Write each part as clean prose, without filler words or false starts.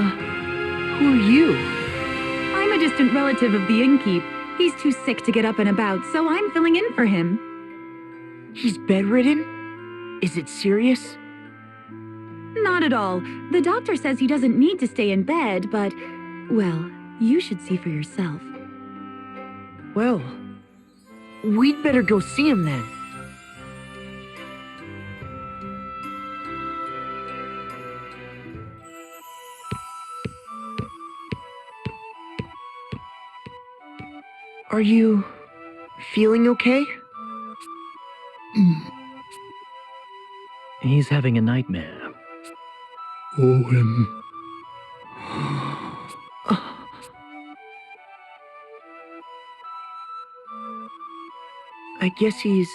Who are you? I'm a distant relative of the innkeep. He's too sick to get up and about, so I'm filling in for him. He's bedridden? Is it serious? Not at all. The doctor says he doesn't need to stay in bed, but, well, you should see for yourself. Well, we'd better go see him then. Are you feeling okay? He's having a nightmare. Owen. I guess he's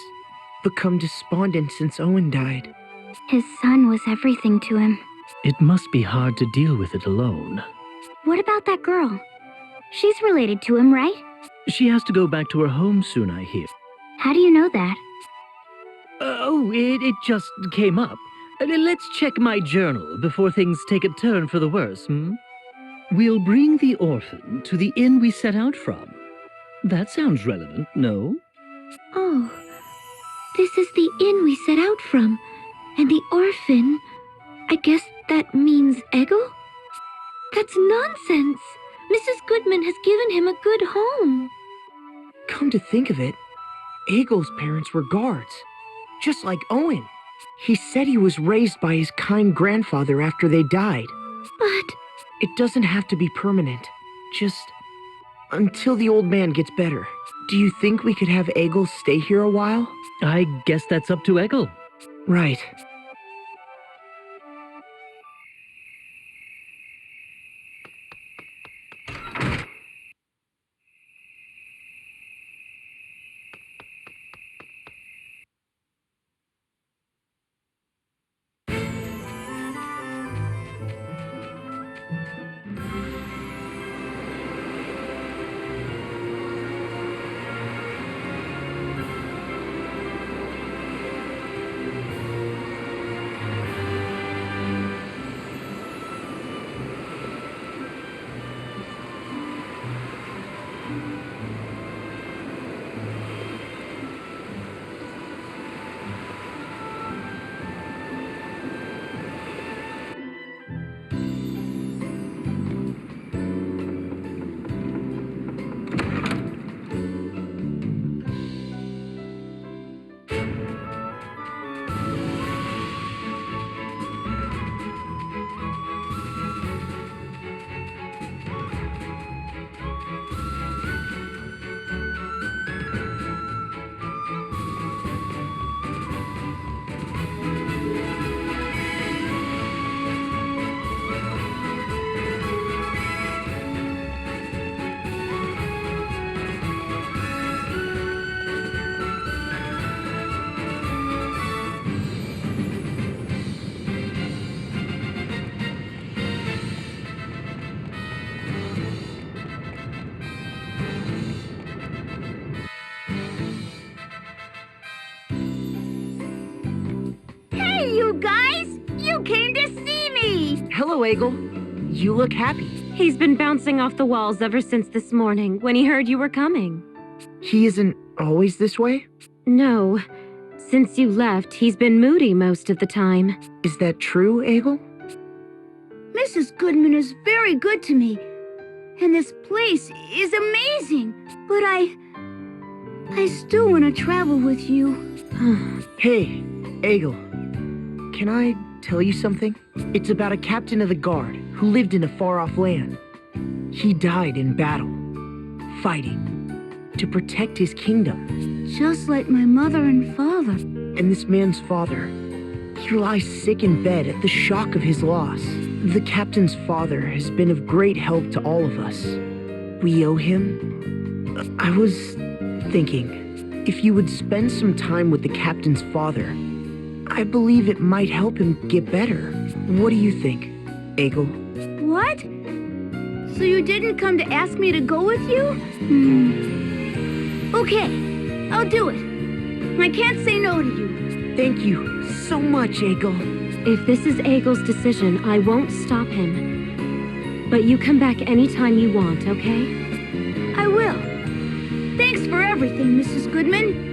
become despondent since Owen died. His son was everything to him. It must be hard to deal with it alone. What about that girl? She's related to him, right? She has to go back to her home soon, I hear. How do you know that? It just came up. Let's check my journal before things take a turn for the worse, We'll bring the orphan to the inn we set out from. That sounds relevant, no? Oh, this is the inn we set out from. And the orphan, I guess that means Eggle? That's nonsense. Mrs. Goodman has given him a good home. Come to think of it, Eggle's parents were guards, just like Owen. He said he was raised by his kind grandfather after they died. But it doesn't have to be permanent, just until the old man gets better. Do you think we could have Eggle stay here a while? I guess that's up to Eggle. Right. Hello, Eggle. You look happy. He's been bouncing off the walls ever since this morning, when he heard you were coming. He isn't always this way? No. Since you left, he's been moody most of the time. Is that true, Eggle? Mrs. Goodman is very good to me, and this place is amazing, but I still want to travel with you. Hey, Eggle, can I tell you something? It's about a captain of the guard who lived in a far-off land. He died in battle, fighting to protect his kingdom. Just like my mother and father. And this man's father, he lies sick in bed at the shock of his loss. The captain's father has been of great help to all of us. We owe him. I was thinking, if you would spend some time with the captain's father, I believe it might help him get better. What do you think, Eggle? What? So you didn't come to ask me to go with you? Okay, I'll do it. I can't say no to you. Thank you so much, Eggle. If this is Eggle's decision, I won't stop him. But you come back anytime you want, okay? I will. Thanks for everything, Mrs. Goodman.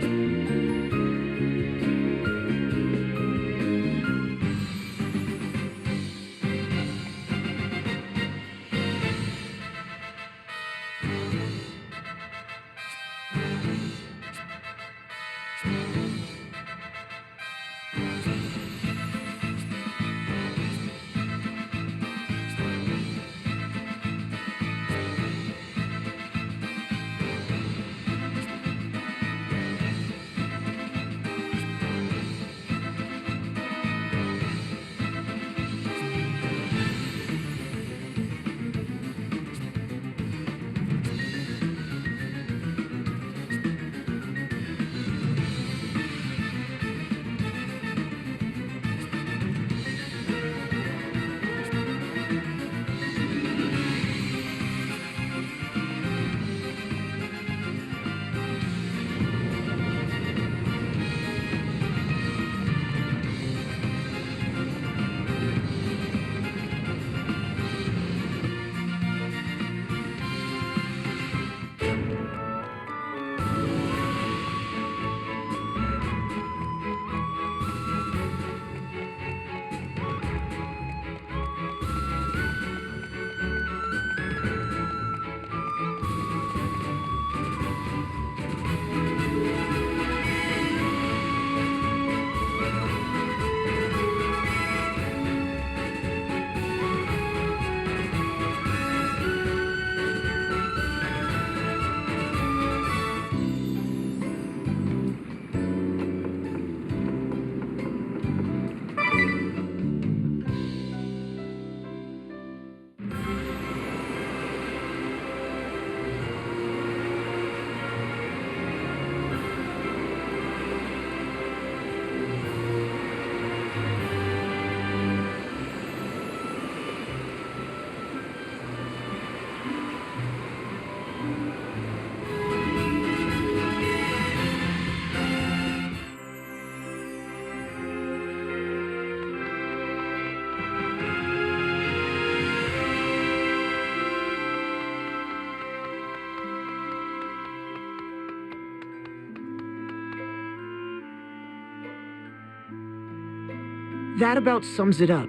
That about sums it up.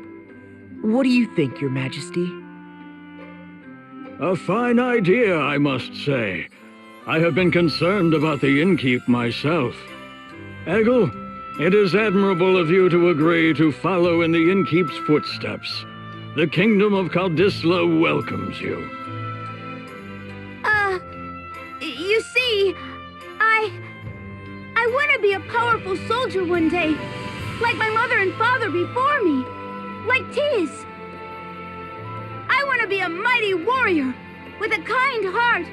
What do you think, Your Majesty? A fine idea, I must say. I have been concerned about the innkeep myself. Eggle, it is admirable of you to agree to follow in the innkeep's footsteps. The kingdom of Caldisla welcomes you. You see, I want to be a powerful soldier one day, like my mother and father before me, like Tiz. I want to be a mighty warrior with a kind heart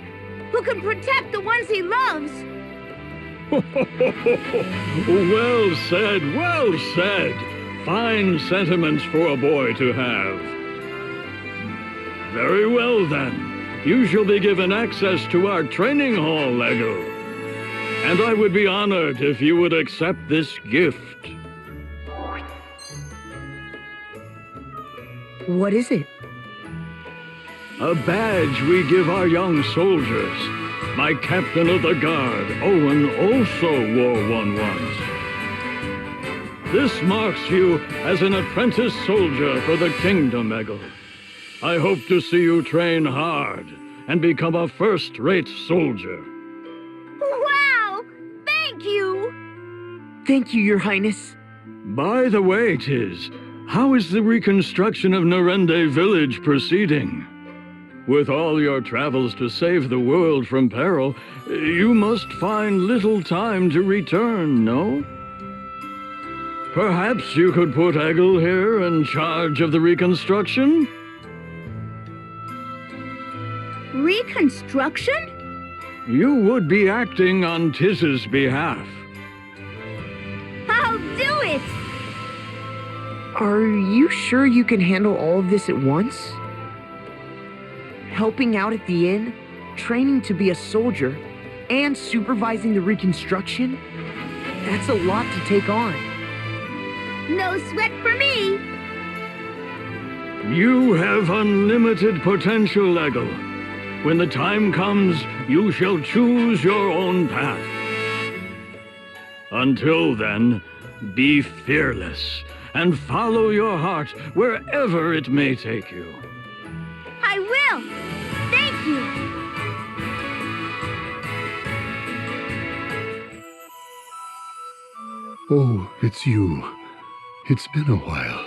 who can protect the ones he loves. Well said, well said. Fine sentiments for a boy to have. Very well then. You shall be given access to our training hall, Eggle. And I would be honored if you would accept this gift. What is it? A badge we give our young soldiers. My captain of the guard, Owen, also wore one once. This marks you as an apprentice soldier for the kingdom, Eggle. I hope to see you train hard and become a first-rate soldier. Wow! Thank you! Thank you, Your Highness. By the way, Tiz, how is the reconstruction of Narende village proceeding? With all your travels to save the world from peril, you must find little time to return, no? Perhaps you could put Eggle here in charge of the reconstruction? Reconstruction? You would be acting on Tiz's behalf. I'll do it! Are you sure you can handle all of this at once? Helping out at the inn, training to be a soldier, and supervising the reconstruction? That's a lot to take on. No sweat for me! You have unlimited potential, Eggle. When the time comes, you shall choose your own path. Until then, be fearless and follow your heart wherever it may take you. I will! Thank you! Oh, it's you. It's been a while.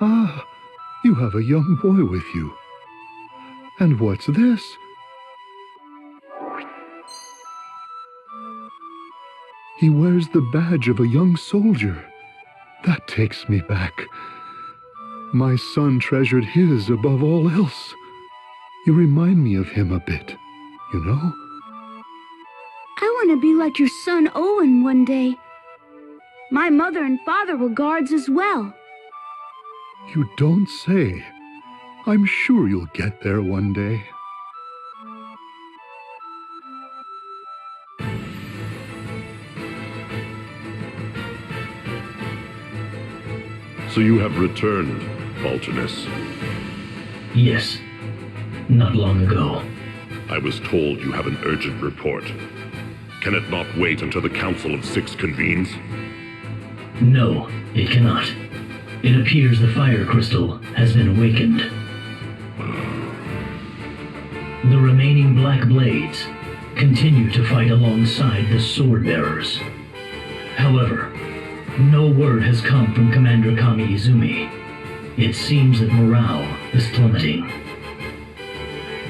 Ah, you have a young boy with you. And what's this? He wears the badge of a young soldier. That takes me back. My son treasured his above all else. You remind me of him a bit, you know? I want to be like your son Owen one day. My mother and father were guards as well. You don't say. I'm sure you'll get there one day. So you have returned, Baltinus. Yes, not long ago. I was told you have an urgent report. Can it not wait until the Council of Six convenes? No, it cannot. It appears the fire crystal has been awakened. The remaining Black Blades continue to fight alongside the Sword Bearers. However, no word has come from Commander Kami Izumi. It seems that morale is plummeting.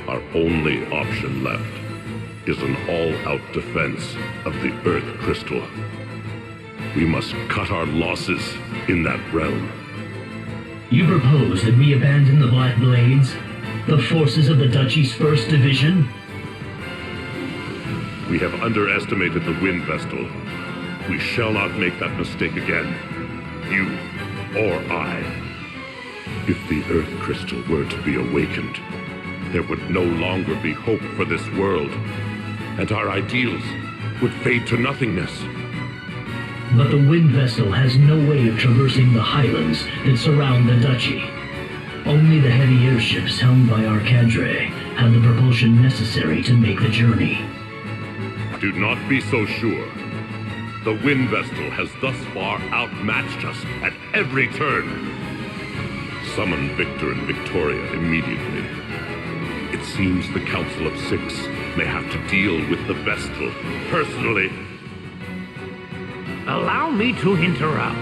Our only option left is an all-out defense of the Earth Crystal. We must cut our losses in that realm. You propose that we abandon the Black Blades, the forces of the Duchy's 1st Division? We have underestimated the Wind Vestal. We shall not make that mistake again. You or I. If the Earth Crystal were to be awakened, there would no longer be hope for this world, and our ideals would fade to nothingness. But the Wind Vessel has no way of traversing the highlands that surround the Duchy. Only the heavy airships helmed by our cadre have the propulsion necessary to make the journey. Do not be so sure. The Wind Vestal has thus far outmatched us at every turn. Summon Victor and Victoria immediately. It seems the Council of Six may have to deal with the Vestal personally. Allow me to interrupt.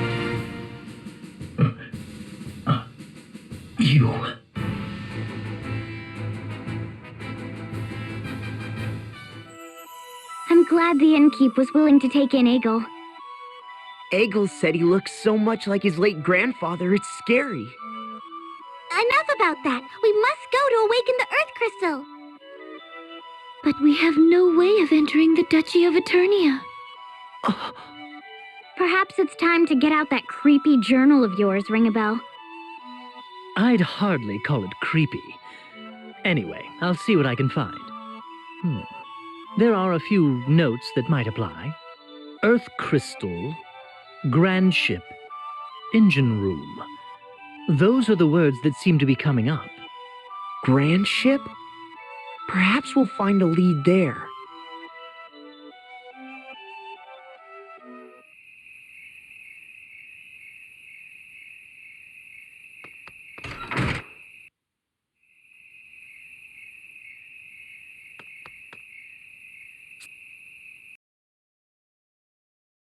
You... I'm glad the innkeep was willing to take in Eggle. Eggle said he looks so much like his late grandfather, it's scary. Enough about that. We must go to awaken the Earth Crystal. But we have no way of entering the Duchy of Eternia. Perhaps it's time to get out that creepy journal of yours, Ringabel. I'd hardly call it creepy. Anyway, I'll see what I can find. There are a few notes that might apply. Earth Crystal, Grand Ship, Engine Room. Those are the words that seem to be coming up. Grand ship? Perhaps we'll find a lead there.